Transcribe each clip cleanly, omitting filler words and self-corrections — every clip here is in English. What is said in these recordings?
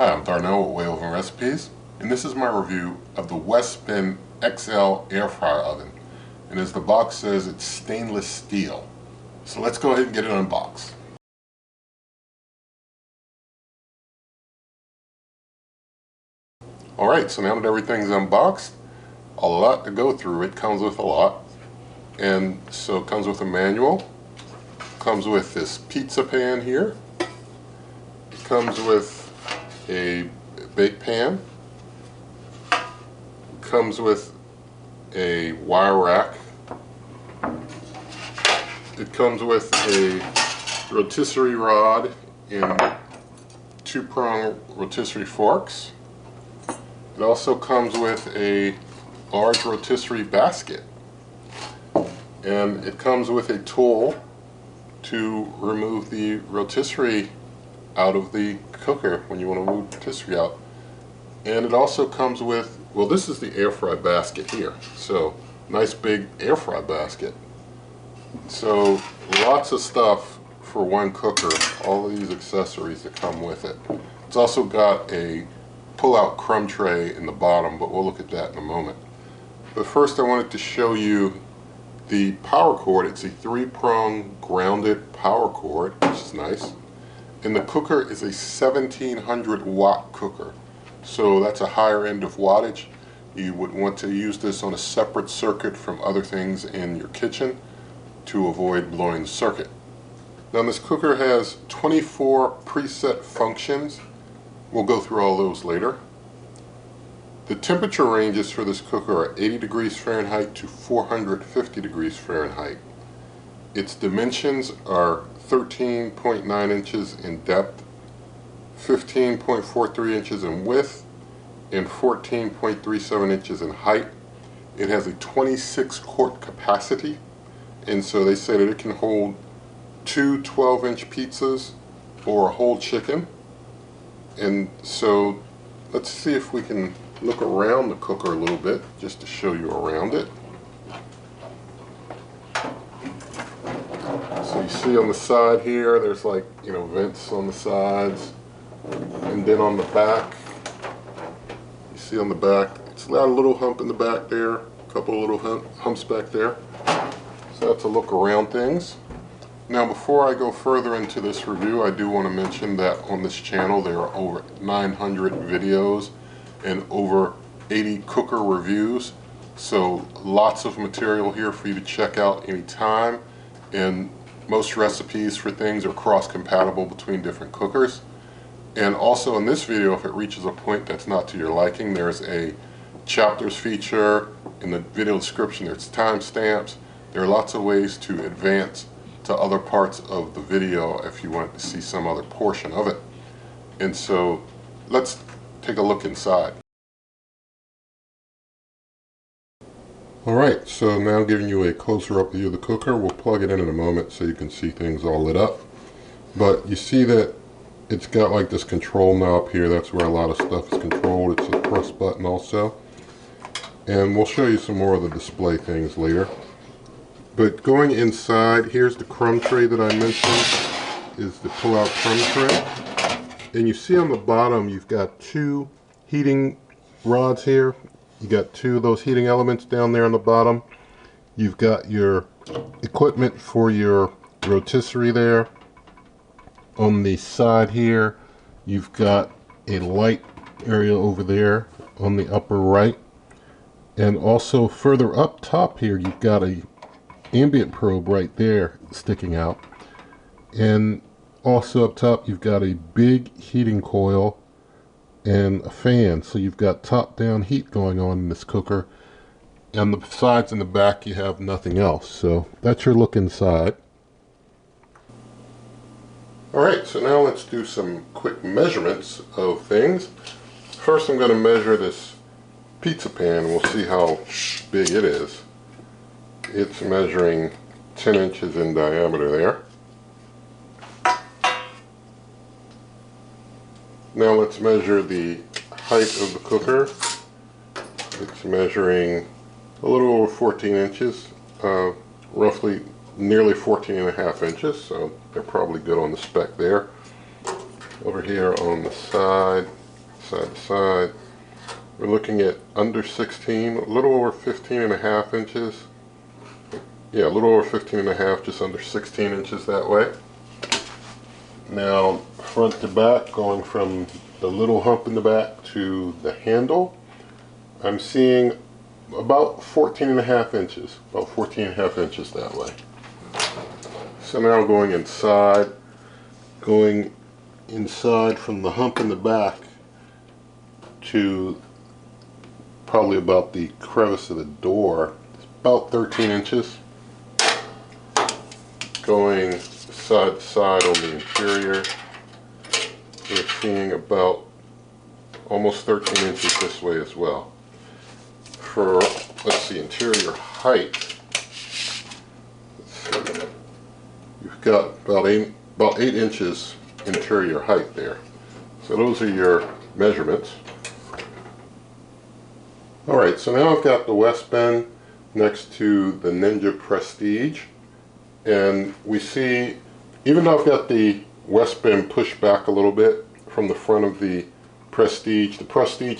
Hi, I'm Darnell with Way Oven Recipes, and this is my review of the Westspin XL Air Fryer Oven. And as the box says, it's stainless steel. So let's go ahead and get it unboxed. Alright, so now that everything's unboxed, a lot to go through. It comes with a lot. And so it comes with a manual, comes with this pizza pan here, it comes with a bake pan, comes with a wire rack, it comes with a rotisserie rod in two-prong rotisserie forks. It also comes with a large rotisserie basket, and it comes with a tool to remove the rotisserie out of the cooker when you want to move rotisserie out. And it also comes with, well, this is the air fry basket here, so nice big air fry basket. So lots of stuff for one cooker, all of these accessories that come with it. It's also got a pull-out crumb tray in the bottom, but we'll look at that in a moment. But first I wanted to show you the power cord. It's a three-prong grounded power cord, which is nice. And the cooker is a 1700 watt cooker. So that's a higher end of wattage. You would want to use this on a separate circuit from other things in your kitchen to avoid blowing the circuit. Now this cooker has 24 preset functions. We'll go through all those later. The temperature ranges for this cooker are 80 degrees Fahrenheit to 450 degrees Fahrenheit. Its dimensions are 13.9 inches in depth, 15.43 inches in width, and 14.37 inches in height. It has a 26 quart capacity, and so they say that it can hold two 12-inch pizzas or a whole chicken. And so let's see if we can look around the cooker a little bit just to show you around it. So you see on the side here, there's like, vents on the sides. And then on the back, you see on the back, it's got a little hump in the back there, a couple of little humps back there. So that's a look around things. Now before I go further into this review, I do want to mention that on this channel there are over 900 videos and over 80 cooker reviews. So lots of material here for you to check out anytime. And most recipes for things are cross-compatible between different cookers. And also in this video, if it reaches a point that's not to your liking, there's a chapters feature. In the video description there's timestamps. There are lots of ways to advance to other parts of the video if you want to see some other portion of it. And so let's take a look inside. Alright, so now I'm giving you a closer up view of the cooker. We'll plug it in a moment so you can see things all lit up. But you see that it's got like this control knob here. That's where a lot of stuff is controlled. It's a press button also. And we'll show you some more of the display things later. But going inside, here's the crumb tray that I mentioned, is the pull-out crumb tray. And you see on the bottom, you've got two heating rods here. You got two of those heating elements down there on the bottom. You've got your equipment for your rotisserie there. On the side here, you've got a light area over there on the upper right. And also further up top here, you've got a ambient probe right there sticking out. And also up top, you've got a big heating coil and a fan, so you've got top-down heat going on in this cooker. And the sides and the back, you have nothing else. So that's your look inside. Alright, so now let's do some quick measurements of things. First I'm going to measure this pizza pan. We'll see how big it is. It's measuring 10 inches in diameter there. Now let's measure the height of the cooker. It's measuring a little over 14 inches, roughly nearly 14 and a half inches, so they're probably good on the spec there. Over here on the side, side to side. We're looking at under 16, a little over 15.5 inches. Yeah, a little over 15.5, just under 16 inches that way. Now, front to back, going from the little hump in the back to the handle, I'm seeing about 14.5 inches, about 14.5 inches that way. So now going inside from the hump in the back to probably about the crevice of the door, it's about 13 inches. Going side to side on the interior, we're seeing about almost 13 inches this way as well. For, let's see, interior height, you've got about 8 inches interior height there. So those are your measurements. Alright, so now I've got the West Bend next to the Ninja Prestige, and we see, even though I've got the West Bend pushed back a little bit from the front of the Prestige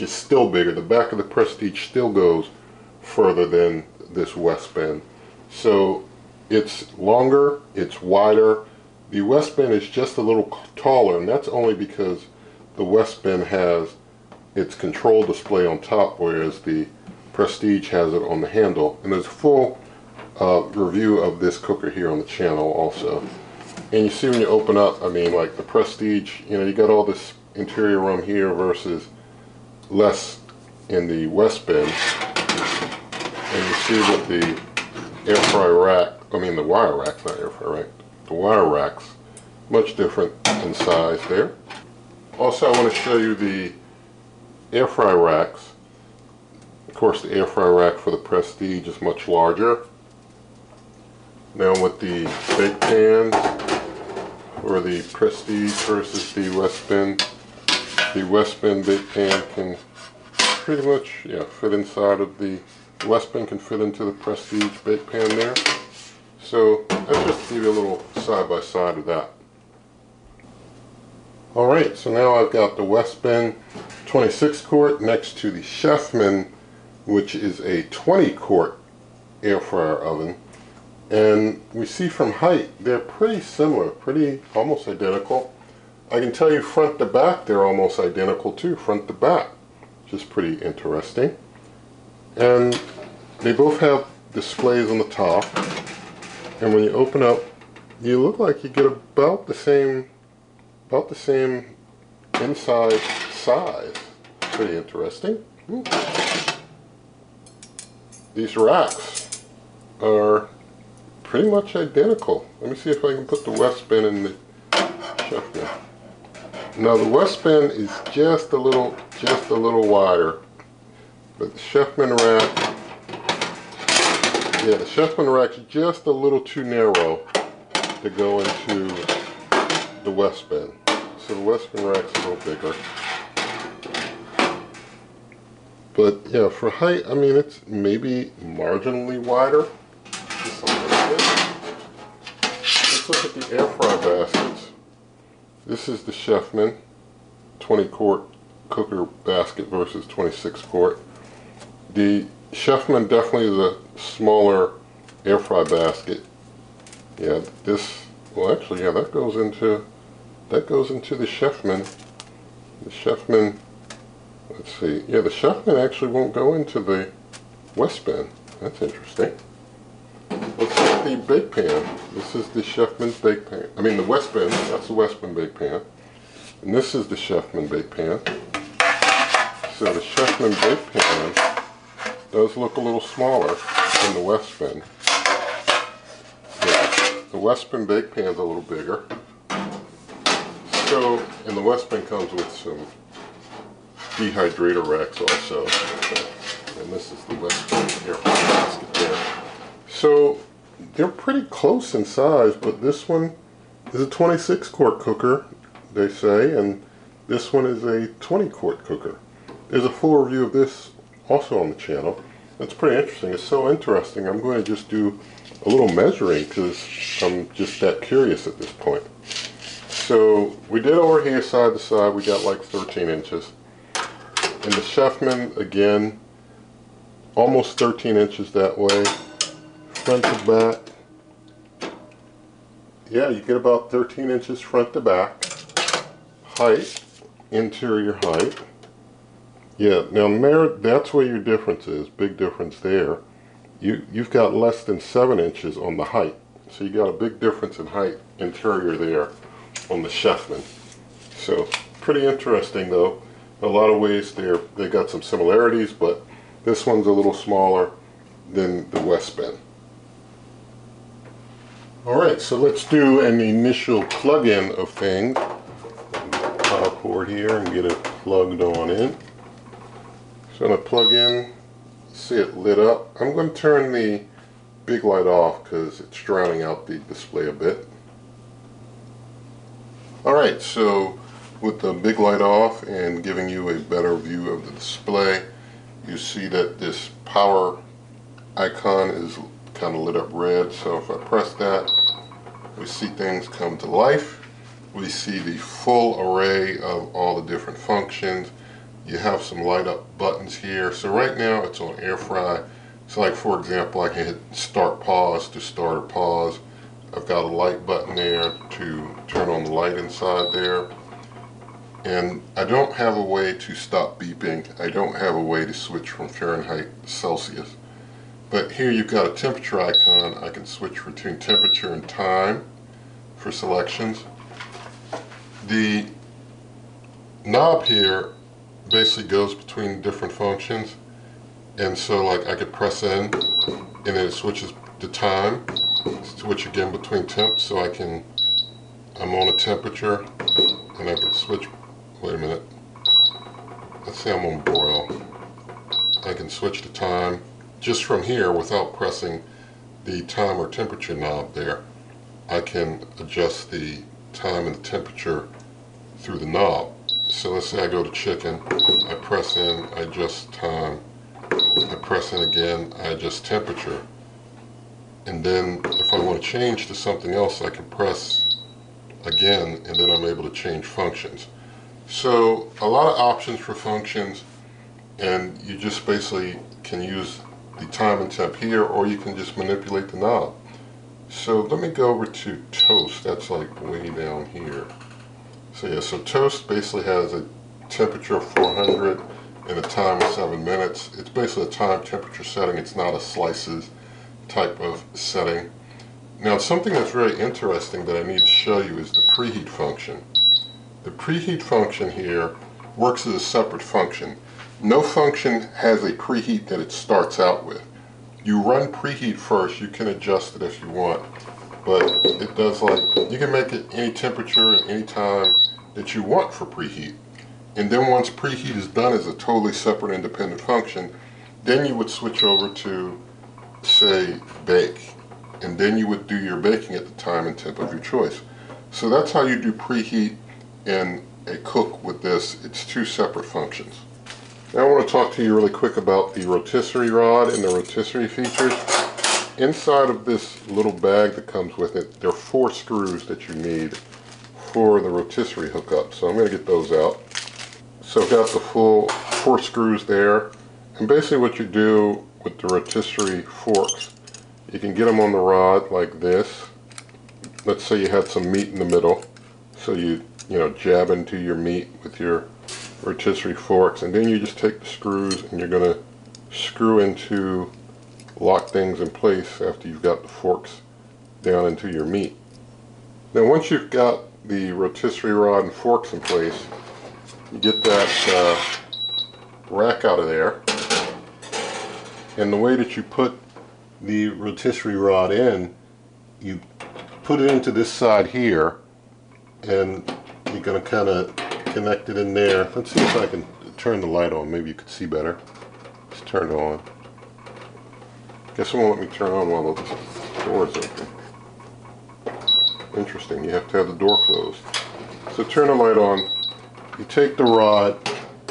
is still bigger. The back of the Prestige still goes further than this West Bend. So it's longer, it's wider. The West Bend is just a little taller, and that's only because the West Bend has its control display on top, whereas the Prestige has it on the handle. And there's a full review of this cooker here on the channel also. And you see when you open up, I mean, like the Prestige, you know, you got all this interior room here versus less in the West Bend. And you see that the air fry rack, I mean the wire racks, not air fry rack, the wire racks, much different in size there. Also, I want to show you the air fry racks. Of course, the air fry rack for the Prestige is much larger. Now with the bake pans for the Prestige versus the West Bend bake pan can pretty much, yeah, fit inside of the West Bend can fit into the Prestige bake pan there. So let's just give you a little side by side of that. Alright, so now I've got the West Bend 26 quart next to the Chefman, which is a 20 quart air fryer oven. And we see from height, they're pretty similar, almost identical. I can tell you front to back, they're almost identical too, front to back, which is pretty interesting. And they both have displays on the top. And when you open up, you look like you get about the same inside size. Pretty interesting. These racks are pretty much identical. Let me see if I can put the West Bend in the Chefman. Now the West Bend is just a little wider, but the Chefman rack, yeah, the Chefman rack's just a little too narrow to go into the West Bend. So the West Bend rack's a little bigger. But yeah, for height, I mean, it's maybe marginally wider. Just a little bit. Let's look at the air fry baskets. This is the Chefman 20 quart cooker basket versus 26 quart. The Chefman definitely is a smaller air fry basket. Yeah, this, well actually, yeah, that goes into the Chefman. The Chefman, let's see, yeah, the Chefman actually won't go into the West Bend. That's interesting. Let's look at the bake pan. This is the Chefman's bake pan. I mean the West Bend, that's the West Bend bake pan. And this is the Chefman bake pan. So the Chefman bake pan does look a little smaller than the West Bend. Yeah, the West Bend bake pan's a little bigger. So, and the West Bend comes with some dehydrator racks also. And this is the West Bend air fry basket there. So they're pretty close in size, but this one is a 26 quart cooker, they say, and this one is a 20 quart cooker. There's a full review of this also on the channel. That's pretty interesting. It's so interesting. I'm going to just do a little measuring because I'm just that curious at this point. So we did over here side to side, we got like 13 inches. And the Chefman, again, almost 13 inches that way, front to back. Yeah, you get about 13 inches front to back. Height, interior height. Yeah, now there, that's where your difference is, big difference there. You've got less than 7 inches on the height. So you got a big difference in height, interior there on the Chefman. So pretty interesting though. In a lot of ways they got some similarities, but this one's a little smaller than the Westbin. Alright, so let's do an initial plug-in of things. Power cord here and get it plugged on in. So I'm going to plug in, see it lit up. I'm going to turn the big light off because it's drowning out the display a bit. Alright, so with the big light off and giving you a better view of the display, you see that this power icon is kind of lit up red. So if I press that, we see things come to life. We see the full array of all the different functions. You have some light up buttons here. So right now it's on air fry. So like for example, I can hit start pause to start or pause. I've got a light button there to turn on the light inside there. And I don't have a way to stop beeping. I don't have a way to switch from Fahrenheit to Celsius. But here you've got a temperature icon. I can switch between temperature and time for selections. The knob here basically goes between different functions. And so like I could press in and then it switches to time, switch again between temps, so I'm on a temperature and I can switch, wait a minute, let's say I'm on broil. I can switch to time just from here without pressing the time or temperature knob there. I can adjust the time and the temperature through the knob. So let's say I go to chicken, I press in, I adjust time, I press in again, I adjust temperature, and then if I want to change to something else I can press again and then I'm able to change functions. So a lot of options for functions, and you just basically can use the time and temp here, or you can just manipulate the knob. So let me go over to toast, that's like way down here. So yeah, so toast basically has a temperature of 400 and a time of 7 minutes. It's basically a time temperature setting, it's not a slices type of setting. Now something that's very interesting that I need to show you is the preheat function. The preheat function here works as a separate function. No function has a preheat that it starts out with. You run preheat first, you can adjust it if you want, but it does like, you can make it any temperature at any time that you want for preheat. And then once preheat is done as a totally separate independent function, then you would switch over to, say, bake. And then you would do your baking at the time and temp of your choice. So that's how you do preheat in a cook with this. It's two separate functions. Now I want to talk to you really quick about the rotisserie rod and the rotisserie features. Inside of this little bag that comes with it, there are 4 screws that you need for the rotisserie hookup. So I'm going to get those out. So I've got the full 4 screws there. And basically what you do with the rotisserie forks, you can get them on the rod like this. Let's say you had some meat in the middle. So you jab into your meat with your rotisserie forks, and then you just take the screws and you're going to screw into, lock things in place after you've got the forks down into your meat. Now once you've got the rotisserie rod and forks in place, you get that rack out of there, and the way that you put the rotisserie rod in, you put it into this side here, and you're going to kind of connect it in there. Let's see if I can turn the light on. Maybe you could see better. It's turned on. Guess it won't let me turn on while the door is open. Interesting, you have to have the door closed. So turn the light on. You take the rod,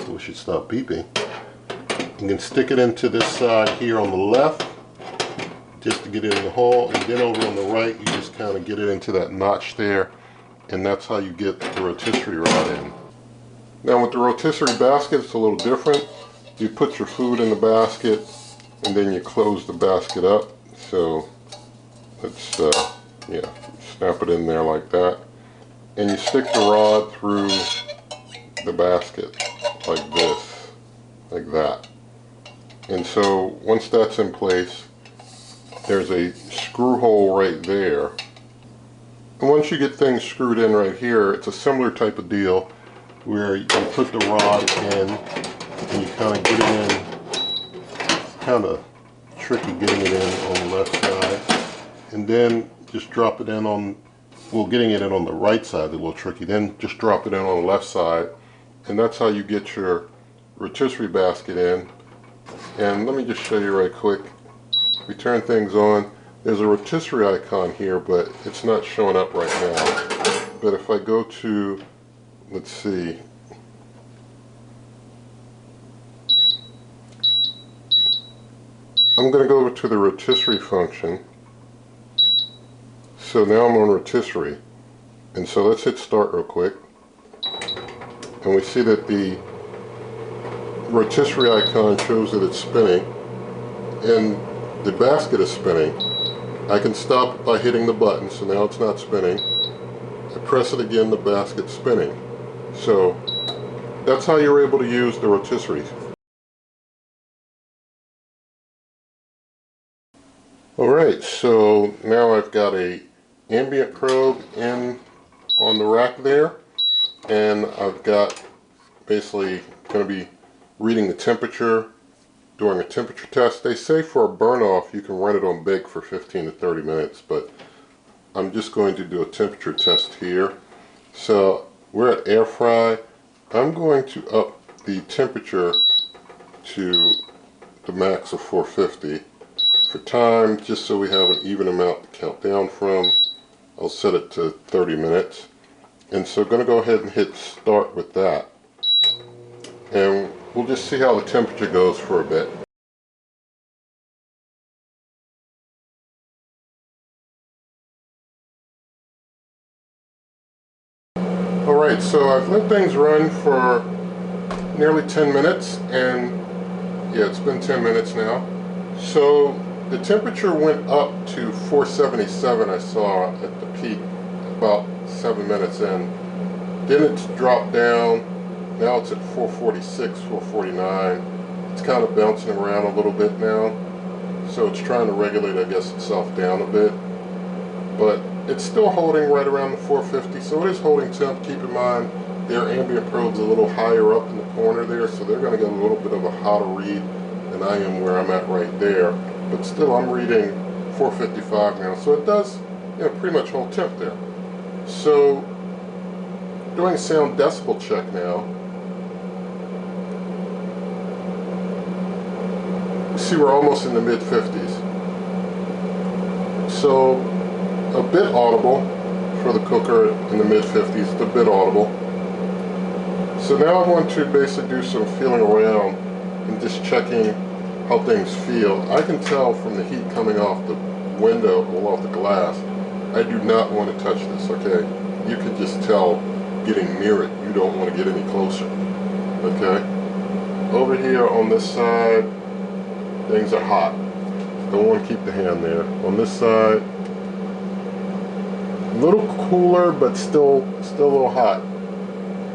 we should stop beeping. You can stick it into this side here on the left, just to get it in the hole, and then over on the right, you just kind of get it into that notch there, and that's how you get the rotisserie rod in. Now with the rotisserie basket, it's a little different. You put your food in the basket and then you close the basket up. So let's yeah, snap it in there like that. And you stick the rod through the basket like this, like that. And so once that's in place, there's a screw hole right there. And once you get things screwed in right here, it's a similar type of deal where you put the rod in and you kind of get it in. It's kind of tricky getting it in on the left side. And then just drop it in on, well, getting it in on the right side is a little tricky. Then just drop it in on the left side. And that's how you get your rotisserie basket in. And let me just show you right quick. We turn things on. There's a rotisserie icon here, but it's not showing up right now. But if I go to, let's see, I'm going to go over to the rotisserie function. So now I'm on rotisserie. And so let's hit start real quick. And we see that the rotisserie icon shows that it's spinning. And the basket is spinning. I can stop by hitting the button, so now it's not spinning. I press it again, the basket's spinning. So that's how you're able to use the rotisserie. Alright, so now I've got a ambient probe in on the rack there, and I've got basically going to be reading the temperature during a temperature test. They say for a burn off you can run it on big for 15 to 30 minutes, but I'm just going to do a temperature test here. So we're at air fry. I'm going to up the temperature to the max of 450 for time, just so we have an even amount to count down from. I'll set it to 30 minutes. And so I'm going to go ahead and hit start with that. And we'll just see how the temperature goes for a bit. Alright, so I've let things run for nearly 10 minutes, and yeah, it's been 10 minutes now. So the temperature went up to 477, I saw at the peak about 7 minutes in. Then it's dropped down. Now it's at 446, 449. It's kind of bouncing around a little bit now. So it's trying to regulate, I guess, itself down a bit. But it's still holding right around the 450, so it is holding temp. Keep in mind, their ambient probe's a little higher up in the corner there, so they're going to get a little bit of a hotter read than I am where I'm at right there. But still, I'm reading 455 now, so it does, you know, pretty much hold temp there. So, doing a sound decibel check now. You see we're almost in the mid-50s. So, a bit audible for the cooker in the mid-50s, it's a bit audible. So now I want to basically do some feeling around and just checking how things feel. I can tell from the heat coming off the window, well, off the glass, I do not want to touch this, okay? You can just tell getting near it, you don't want to get any closer, okay? Over here on this side, things are hot. Don't want to keep the hand there. On this side, a little cooler, but still a little hot.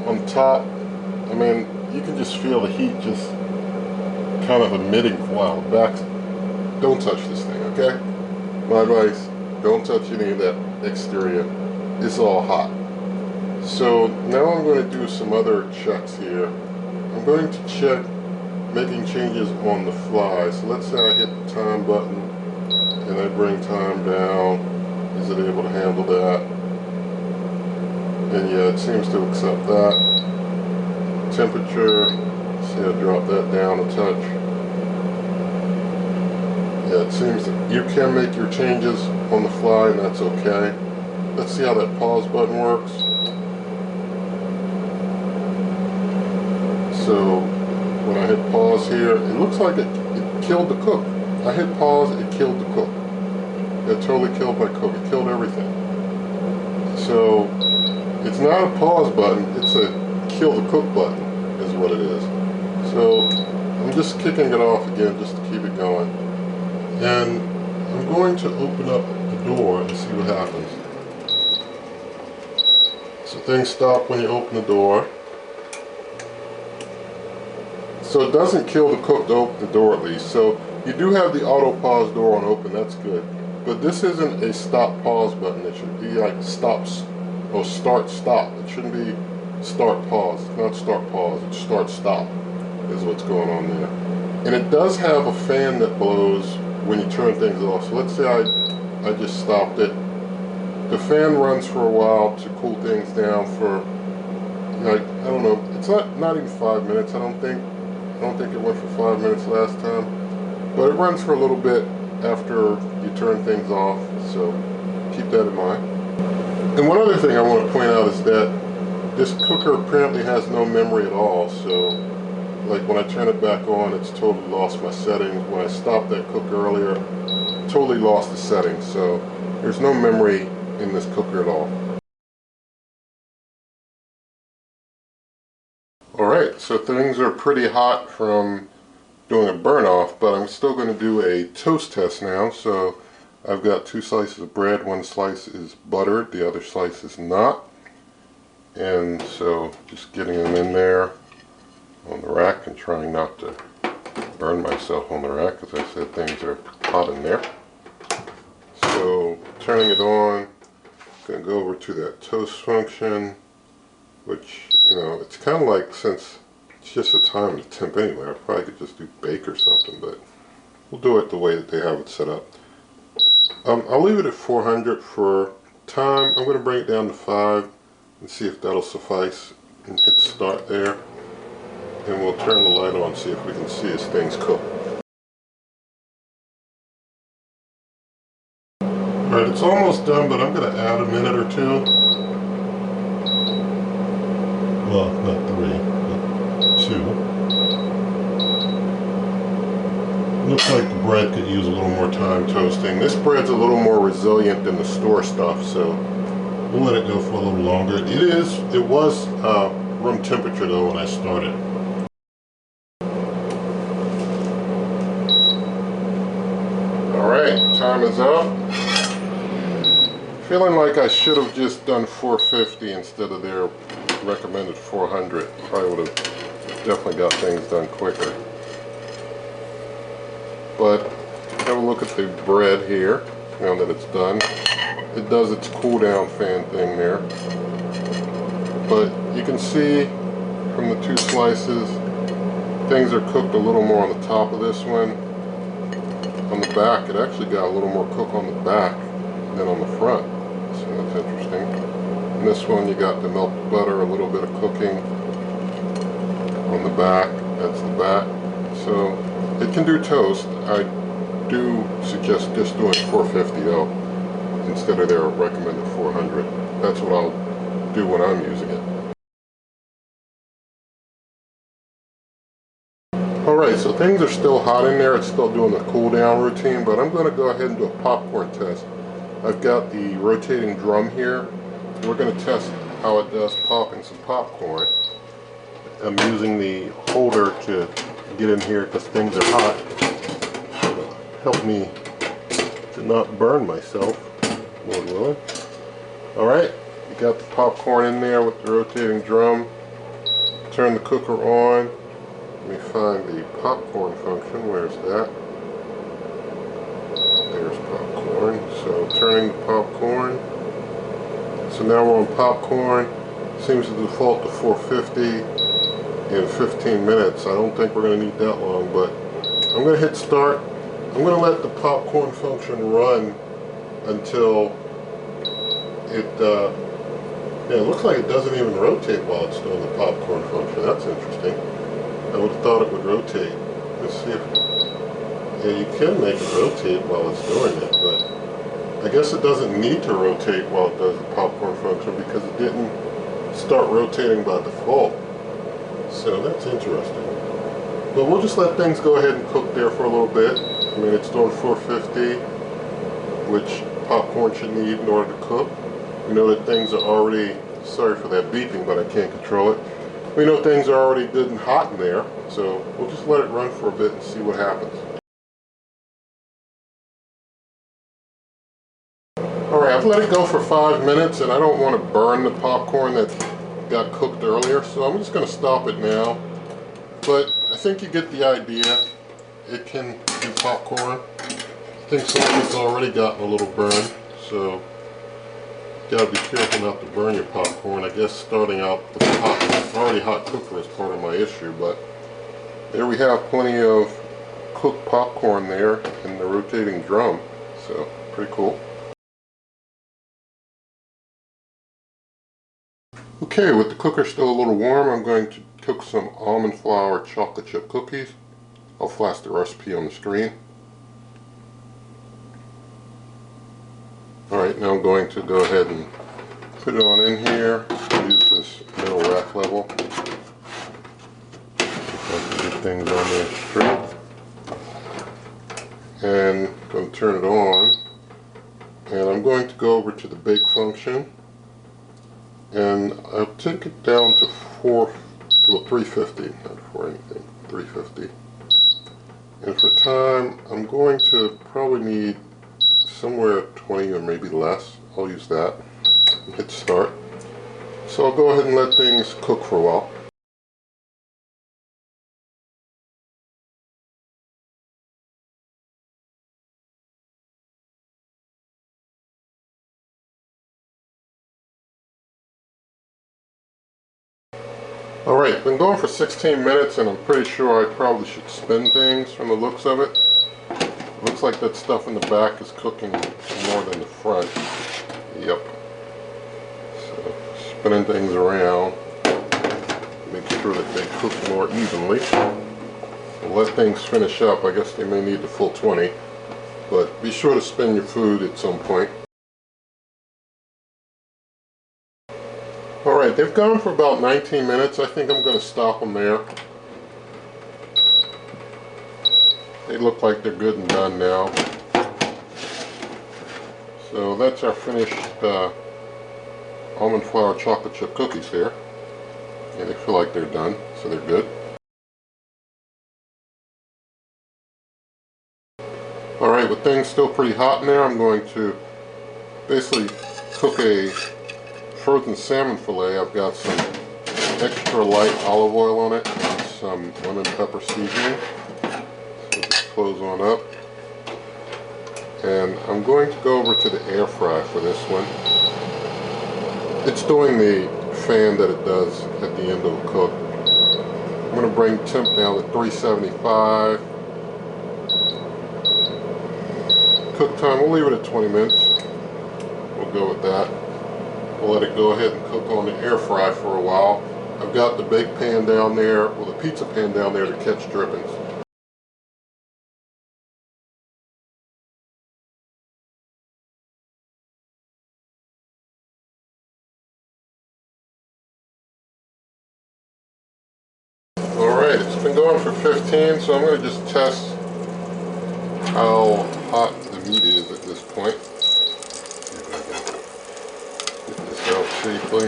On top, I mean, you can just feel the heat just kind of emitting. Wow, back. Don't touch this thing, okay? My advice, don't touch any of that exterior. It's all hot. So now I'm going to do some other checks here. I'm going to check making changes on the fly. So let's say I hit the time button and I bring time down. Is it able to handle that? And yeah, it seems to accept that. Temperature, see I drop that down a touch. Yeah, it seems that you can make your changes on the fly, and that's okay. Let's see how that pause button works. So when I hit pause here, it looks like it killed the cook. I hit pause, it killed the cook. It totally killed my cook. It killed everything. So it's not a pause button, it's a kill the cook button, is what it is. So I'm just kicking it off again just to keep it going. And I'm going to open up the door and see what happens. So things stop when you open the door. So it doesn't kill the cook to open the door at least. So you do have the auto pause door on open, that's good. But this isn't a stop pause button. It should be like stops or start stop. It shouldn't be start pause. It's not start pause, it's start stop is what's going on there. And it does have a fan that blows when you turn things off. So let's say I just stopped it. The fan runs for a while to cool things down for, like, I don't know, it's not even 5 minutes, I don't think it went for 5 minutes last time. But it runs for a little bit after you turn things off, so keep that in mind. And one other thing I want to point out is that this cooker apparently has no memory at all, so like when I turn it back on, it's totally lost my settings. When I stopped that cooker earlier, totally lost the settings, so there's no memory in this cooker at all. Alright, so things are pretty hot from doing a burn off, but I'm still going to do a toast test now. So I've got 2 slices of bread, 1 slice is buttered, the other slice is not. And so just getting them in there on the rack and trying not to burn myself on the rack, as I said, things are hot in there. So turning it on, going to go over to that toast function, which, you know, it's kind of like, since it's just a time and a temp anyway, I probably could just do bake or something, but we'll do it the way that they have it set up. I'll leave it at 400 for time. I'm going to bring it down to 5 and see if that'll suffice, and hit start there. And we'll turn the light on, see if we can see as things cook. Alright, it's almost done, but I'm going to add a minute or 2. Well, not 3, but 2. Looks like the bread could use a little more time toasting. This bread's a little more resilient than the store stuff, so we'll let it go for a little longer. It was room temperature though when I started. Alright, time is up. Feeling like I should have just done 450 instead of their recommended 400. Probably would have definitely got things done quicker. But have a look at the bread here, now that it's done. It does its cool down fan thing there. But you can see from the 2 slices, things are cooked a little more on the top of this one. On the back, it actually got a little more cook on the back than on the front. So that's interesting. And this one, you got the melted butter, a little bit of cooking on the back. That's the back. So it can do toast. I do suggest just doing 450 though, instead of their recommended 400. That's what I'll do when I'm using it. Alright, so things are still hot in there. It's still doing the cool down routine, but I'm going to go ahead and do a popcorn test. I've got the rotating drum here. We're going to test how it does popping some popcorn. I'm using the holder to get in here because things are hot. It'll help me to not burn myself, Lord willing. Alright, you got the popcorn in there with the rotating drum. Turn the cooker on. Let me find the popcorn function. Where's that? There's popcorn. So turning the popcorn. So now we're on popcorn. Seems to default to 450 in 15 minutes. I don't think we're going to need that long, but I'm going to hit start. I'm going to let the popcorn function run until it, yeah, it looks like it doesn't even rotate while it's doing the popcorn function. That's interesting. I would have thought it would rotate. Let's see if, yeah, you can make it rotate while it's doing it, but I guess it doesn't need to rotate while it does the popcorn function because it didn't start rotating by default. So that's interesting. But we'll just let things go ahead and cook there for a little bit. I mean, it's doing 450, which popcorn should need in order to cook. We know that things are already, sorry for that beeping, but I can't control it. We know things are already good and hot in there, so we'll just let it run for a bit and see what happens. Alright, I've let it go for 5 minutes and I don't want to burn the popcorn that got cooked earlier, so I'm just going to stop it now. But I think you get the idea. It can do popcorn. I think some of it's already gotten a little burn, so you gotta be careful not to burn your popcorn. I guess starting out with a already hot cooker is part of my issue, but there we have plenty of cooked popcorn there in the rotating drum, so pretty cool. Okay, with the cooker still a little warm, I'm going to cook some almond flour chocolate chip cookies. I'll flash the recipe on the screen. Alright, now I'm going to go ahead and put it on in here. Use this middle rack level. Get things on there straight. And I'm going to turn it on. And I'm going to go over to the bake function. And I'll take it down to 350, not 4 anything, 350. And for time, I'm going to probably need somewhere 20 or maybe less. I'll use that and hit start. So I'll go ahead and let things cook for a while. Alright, been going for 16 minutes and I'm pretty sure I probably should spin things from the looks of it. Looks like that stuff in the back is cooking more than the front. Yep. So spinning things around, make sure that they cook more evenly. We'll let things finish up. I guess they may need the full 20, but be sure to spin your food at some point. Alright, they've gone for about 19 minutes. I think I'm going to stop them there. They look like they're good and done now. So that's our finished almond flour chocolate chip cookies here. And they feel like they're done, so they're good. Alright, with things still pretty hot in there, I'm going to basically cook a frozen salmon fillet. I've got some extra light olive oil on it and some lemon pepper seasoning. So just close on up. And I'm going to go over to the air fry for this one. It's doing the fan that it does at the end of the cook. I'm going to bring temp down to 375. Cook time, we'll leave it at 20 minutes. We'll go with that. We'll let it go ahead and cook on the air fry for a while. I've got the bake pan down there, well, the pizza pan down there to catch drippings. Alright, it's been going for 15, so I'm going to just test how hot the meat is at this point. Out safely.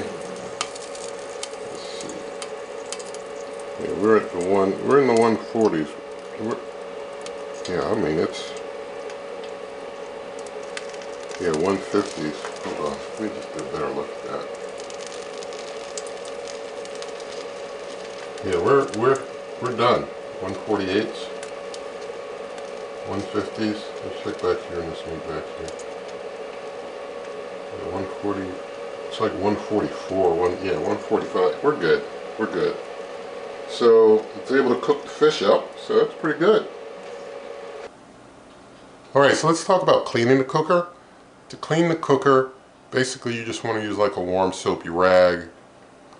Let's see. Yeah, we're in the 140s. Yeah, I mean it's 150s. Hold on, let me just get a better look at that. Yeah, we're done. 148s, 150s. Let's check back here in this meat back here. Yeah, 140. It's like 144, 145. We're good. We're good. So it's able to cook the fish up, so that's pretty good. Alright, so let's talk about cleaning the cooker. To clean the cooker, basically you just want to use like a warm soapy rag,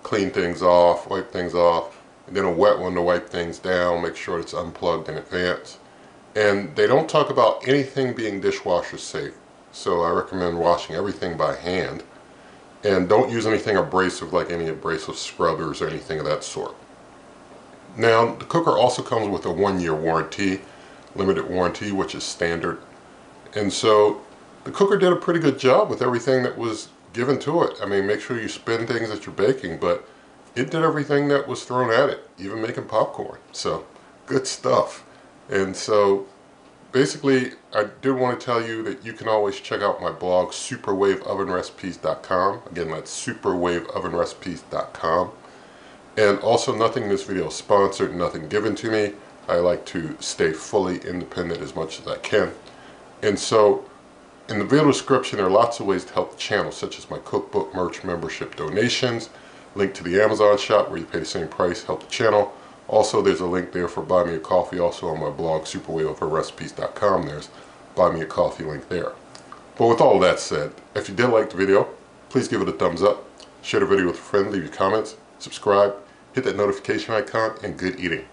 clean things off, wipe things off, and then a wet one to wipe things down, make sure it's unplugged in advance. And they don't talk about anything being dishwasher safe, so I recommend washing everything by hand. And don't use anything abrasive like any abrasive scrubbers or anything of that sort. Now, the cooker also comes with a 1-year warranty, limited warranty, which is standard. And so the cooker did a pretty good job with everything that was given to it. I mean, make sure you spin things that you're baking, but it did everything that was thrown at it, even making popcorn. So, good stuff. And so, basically, I did want to tell you that you can always check out my blog, superwaveovenrecipes.com. Again, that's superwaveovenrecipes.com. And also, nothing in this video is sponsored, nothing given to me. I like to stay fully independent as much as I can. And so, in the video description, there are lots of ways to help the channel, such as my cookbook, merch, membership, donations, link to the Amazon shop where you pay the same price, help the channel. Also, there's a link there for Buy Me a Coffee, also on my blog, superwaveovenrecipes.com. There's Buy Me a Coffee link there. But with all that said, if you did like the video, please give it a thumbs up, share the video with a friend, leave your comments, subscribe, hit that notification icon, and good eating.